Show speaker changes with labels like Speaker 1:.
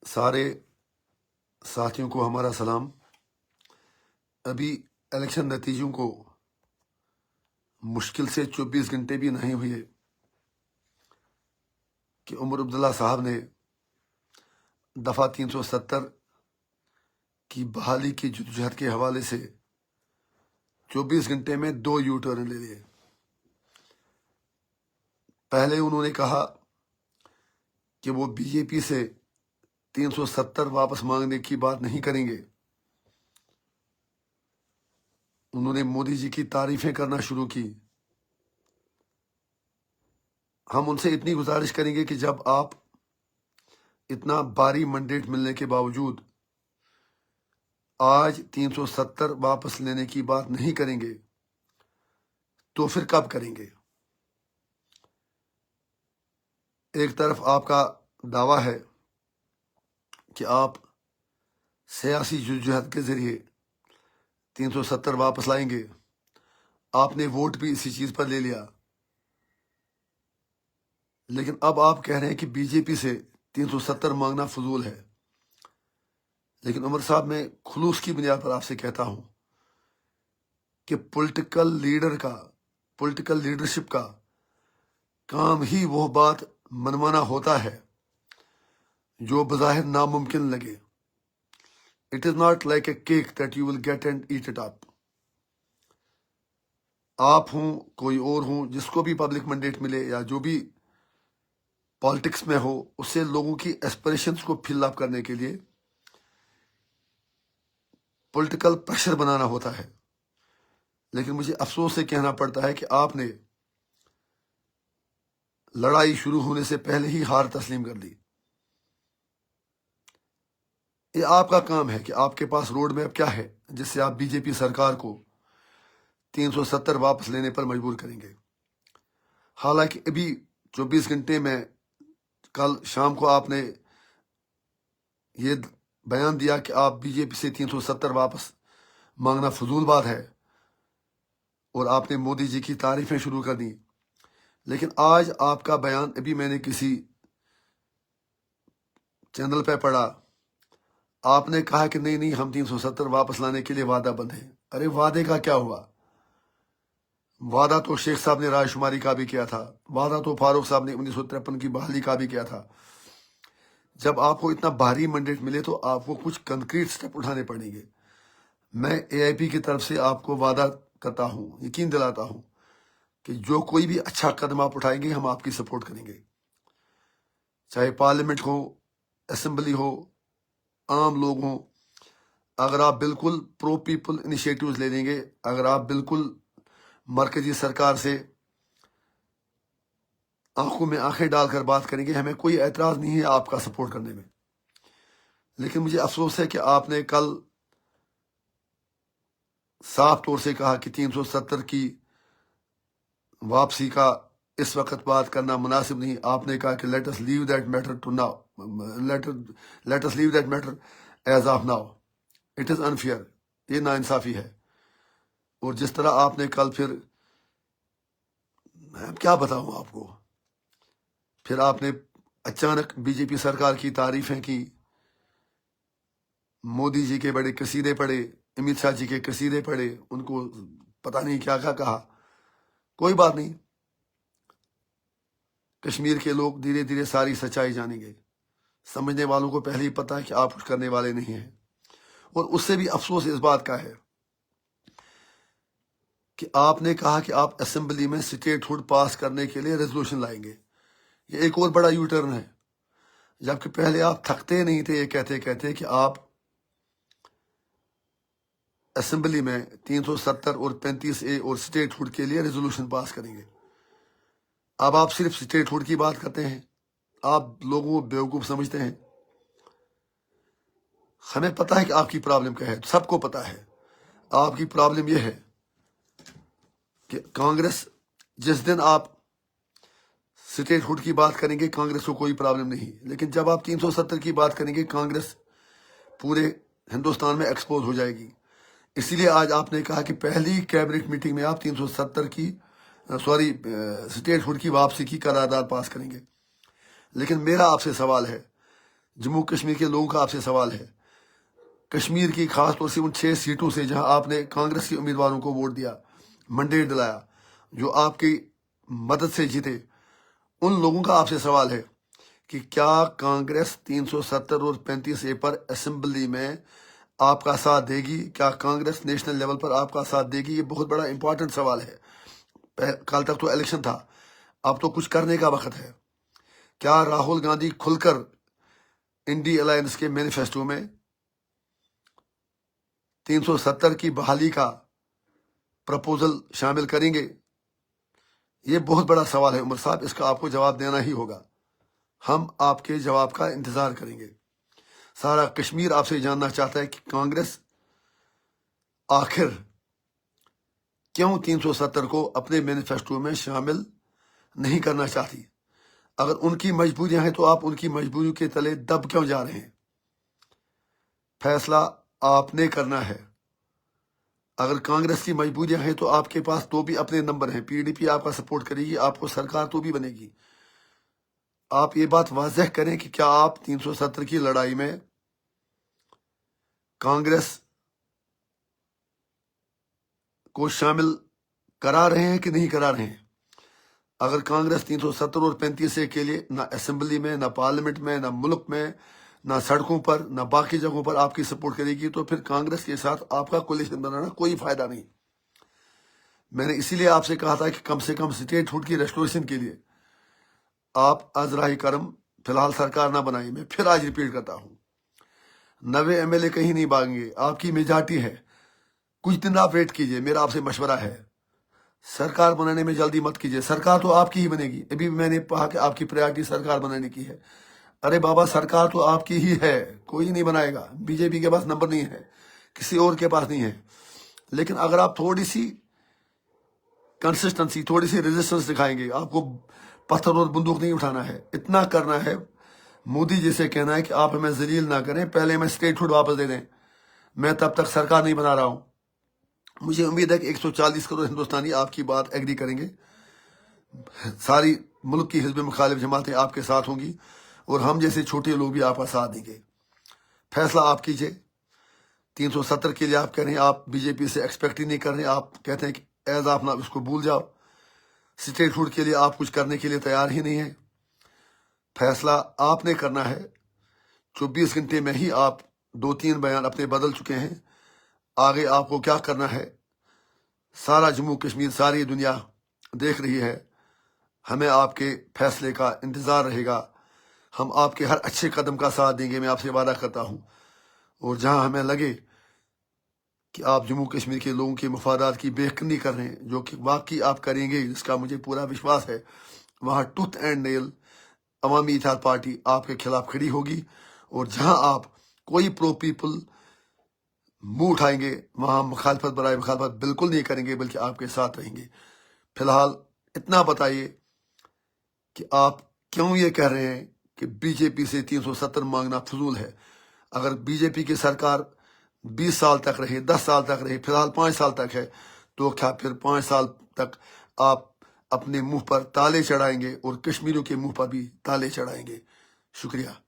Speaker 1: सारे साथियों को हमारा सलाम। अभी इलेक्शन नतीजों को मुश्किल से 24 घंटे भी नहीं हुए कि उमर अब्दुल्ला साहब ने दफ़ा 370 की बहाली की जद्दोजहद के हवाले से 24 घंटे में 2 यू टर्न ले लिए। पहले उन्होंने कहा कि वो बीजेपी से 370 वापस मांगने की बात नहीं करेंगे। उन्होंने मोदी जी की तारीफें करना शुरू की। हम उनसे इतनी गुजारिश करेंगे कि जब आप इतना भारी मैंडेट मिलने के बावजूद आज 370 वापस लेने की बात नहीं करेंगे तो फिर कब करेंगे? एक तरफ आपका दावा है कि आप सियासी जद्दोजहद के जरिए 370 वापस लाएंगे। आपने वोट भी इसी चीज पर ले लिया, लेकिन अब आप कह रहे हैं कि बीजेपी से 370 मांगना फजूल है। लेकिन उमर साहब, मैं खुलूस की बुनियाद पर आपसे कहता हूं कि पॉलिटिकल लीडरशिप का काम ही वो बात मनवाना होता है जो बज़ाहिर नामुमकिन लगे। It is not like a cake that you will get and eat it up. आप हों, कोई और हों, जिसको भी पब्लिक मैंडेट मिले या जो भी पॉलिटिक्स में हो, उससे लोगों की एस्पिरेशंस को फिल अप करने के लिए पॉलिटिकल प्रेशर बनाना होता है। लेकिन मुझे अफसोस से कहना पड़ता है कि आपने लड़ाई शुरू होने से पहले ही हार तस्लीम कर ली। ये आपका काम है कि आपके पास रोड मैप क्या है जिससे आप बीजेपी सरकार को 370 वापस लेने पर मजबूर करेंगे। हालांकि अभी 24 घंटे में कल शाम को आपने ये बयान दिया कि आप बीजेपी से 370 वापस मांगना फजूल बात है और आपने मोदी जी की तारीफें शुरू कर दी। लेकिन आज आपका बयान अभी मैंने किसी चैनल पे पढ़ा, आपने कहा कि नहीं हम 370 वापस लाने के लिए वादा बंद है। अरे वादे का क्या हुआ? वादा तो शेख साहब ने रायशुमारी का भी किया था, वादा तो फारूक साहब ने 1953 की बहाली का भी किया था। जब आपको इतना भारी मैंडेट मिले तो आपको कुछ कंक्रीट स्टेप उठाने पड़ेंगे। मैं एआईपी की तरफ से आपको वादा करता हूं, यकीन दिलाता हूं कि जो कोई भी अच्छा कदम आप उठाएंगे हम आपकी सपोर्ट करेंगे, चाहे पार्लियामेंट हो, असेंबली हो, आम लोग हों। अगर आप बिल्कुल प्रो पीपल इनिशिएटिव्स ले लेंगे, अगर आप बिल्कुल मरकजी सरकार से आंखों में आंखें डालकर बात करेंगे, हमें कोई एतराज नहीं है आपका सपोर्ट करने में। लेकिन मुझे अफसोस है कि आपने कल साफ तौर से कहा कि 370 की वापसी का इस वक्त बात करना मुनासिब नहीं। आपने कहा कि let us leave that matter to now, let us leave that matter as of now. It is unfair, ये नाइंसाफी है। और जिस तरह आपने कल फिर, मैं क्या बताऊं आपको, फिर आपने अचानक बीजेपी सरकार की तारीफें की, मोदी जी के बड़े कसीदे पढ़े, अमित शाह जी के कसीदे पढ़े, उनको पता नहीं क्या क्या कहा। कोई बात नहीं, कश्मीर के लोग धीरे धीरे सारी सच्चाई जानेंगे। समझने वालों को पहले ही पता है कि आप कुछ करने वाले नहीं हैं। और उससे भी अफसोस इस बात का है कि आपने कहा कि आप असेंबली में स्टेटहुड पास करने के लिए रेजोल्यूशन लाएंगे। ये एक और बड़ा यू टर्न है, जबकि पहले आप थकते नहीं थे ये कहते कहते कि आप असेंबली में 370 और 35A और स्टेटहुड के लिए रेजोल्यूशन पास करेंगे। अब आप सिर्फ स्टेटहुड की बात करते हैं। आप लोगों को बेवकूफ समझते हैं। हमें पता है कि आपकी प्रॉब्लम क्या है, सबको पता है। आपकी प्रॉब्लम यह है कि कांग्रेस, जिस दिन आप स्टेटहुड की बात करेंगे कांग्रेस को कोई प्रॉब्लम नहीं, लेकिन जब आप 370 की बात करेंगे कांग्रेस पूरे हिंदुस्तान में एक्सपोज हो जाएगी। इसीलिए आज आपने कहा कि पहली कैबिनेट मीटिंग में आप 370 की स्टेटहुड की वापसी की करारदाद पास करेंगे। लेकिन मेरा आपसे सवाल है जम्मू कश्मीर के लोगों का आपसे सवाल है, कश्मीर की खास तौर से उन 6 सीटों से जहां आपने कांग्रेस के उम्मीदवारों को वोट दिया, मंडेट दिलाया, जो आपकी मदद से जीते, उन लोगों का आपसे सवाल है कि क्या कांग्रेस 370 और 35A पर असेंबली में आपका साथ देगी? क्या कांग्रेस नेशनल लेवल पर आपका साथ देगी? ये बहुत बड़ा इंपॉर्टेंट सवाल है। कल तक तो इलेक्शन था, अब तो कुछ करने का वक्त है। क्या राहुल गांधी खुलकर इंडी अलायंस के मैनिफेस्टो में 370 की बहाली का प्रपोजल शामिल करेंगे? ये बहुत बड़ा सवाल है उमर साहब, इसका आपको जवाब देना ही होगा। हम आपके जवाब का इंतजार करेंगे। सारा कश्मीर आपसे जानना चाहता है कि कांग्रेस आखिर क्यों 370 को अपने मैनिफेस्टो में शामिल नहीं करना चाहती। अगर उनकी मजबूरियां हैं तो आप उनकी मजबूरियों के तले दब क्यों जा रहे हैं? फैसला आपने करना है। अगर कांग्रेस की मजबूरियां हैं तो आपके पास तो भी अपने नंबर हैं, पीडीपी आपका सपोर्ट करेगी, आपको सरकार तो भी बनेगी। आप ये बात वाज़ेह करें कि क्या आप 370 की लड़ाई में कांग्रेस को शामिल करा रहे हैं कि नहीं करा रहे हैं। अगर कांग्रेस 370 और 35A के लिए ना असेंबली में, ना पार्लियामेंट में, ना मुल्क में, ना सड़कों पर, ना बाकी जगहों पर आपकी सपोर्ट करेगी, तो फिर कांग्रेस के साथ आपका कोलिशन बनाना कोई फायदा नहीं। मैंने इसीलिए आपसे कहा था कि कम से कम स्टेटहुड की रेस्टोरेशन के लिए आप अजराही करम फिलहाल सरकार ना बनाई। मैं फिर आज रिपीट करता हूं, 90 MLA कहीं नहीं भागेंगे, आपकी मेजॉरिटी है। कुछ दिन आप वेट कीजिए, मेरा आपसे मशवरा है। सरकार बनाने में जल्दी मत कीजिए, सरकार तो आपकी ही बनेगी। अभी भी मैंने कहा कि आपकी प्रायोरिटी सरकार बनाने की है। अरे बाबा, सरकार तो आपकी ही है, कोई नहीं बनाएगा। बीजेपी के पास नंबर नहीं है, किसी और के पास नहीं है। लेकिन अगर आप थोड़ी सी कंसिस्टेंसी, थोड़ी सी रेजिस्टेंस दिखाएंगे, आपको पत्थर और बंदूक नहीं उठाना है, इतना करना है। मोदी जी से कहना है कि आप हमें जलील ना करें, पहले हमें स्टेटहुड वापस दे दें। मैं तब तक सरकार नहीं बना रहा हूं। मुझे उम्मीद है कि 140 करोड़ हिंदुस्तानी आपकी बात एग्री करेंगे। सारी मुल्क की हिज़्ब मुखालिफ जमातें आपके साथ होंगी और हम जैसे छोटे लोग भी आपका साथ देंगे। फैसला आप कीजिए। 370 के लिए आप कह रहे हैं, आप बीजेपी से एक्सपेक्ट ही नहीं कर रहे। आप कहते हैं कि एज आप ना उसको भूल जाओ। स्टेटहुड के लिए आप कुछ करने के लिए तैयार ही नहीं है। फैसला आपने करना है। 24 घंटे में ही आप 2-3 बयान अपने बदल चुके हैं। आगे आपको क्या करना है, सारा जम्मू कश्मीर, सारी दुनिया देख रही है। हमें आपके फैसले का इंतज़ार रहेगा। हम आपके हर अच्छे कदम का साथ देंगे, मैं आपसे वादा करता हूं। और जहां हमें लगे कि आप जम्मू कश्मीर के लोगों के मफादात की बेखनी कर रहे हैं, जो कि वाकई आप करेंगे, जिसका मुझे पूरा विश्वास है, वहां tooth and nail Awami Ittehad party आपके खिलाफ खड़ी होगी। और जहां आप कोई प्रो पीपल मुंह उठाएंगे, वहां मुखालफत बराए मुखालफत बिल्कुल नहीं करेंगे, बल्कि आपके साथ रहेंगे। फिलहाल इतना बताइए कि आप क्यों ये कह रहे हैं कि बीजेपी से 370 मांगना फजूल है। अगर बीजेपी की सरकार 20 साल तक रहे, 10 साल तक रहे, फिलहाल 5 साल तक है, तो क्या फिर 5 साल तक आप अपने मुंह पर ताले चढ़ाएंगे और कश्मीरियों के मुंह पर भी ताले चढ़ाएंगे? शुक्रिया।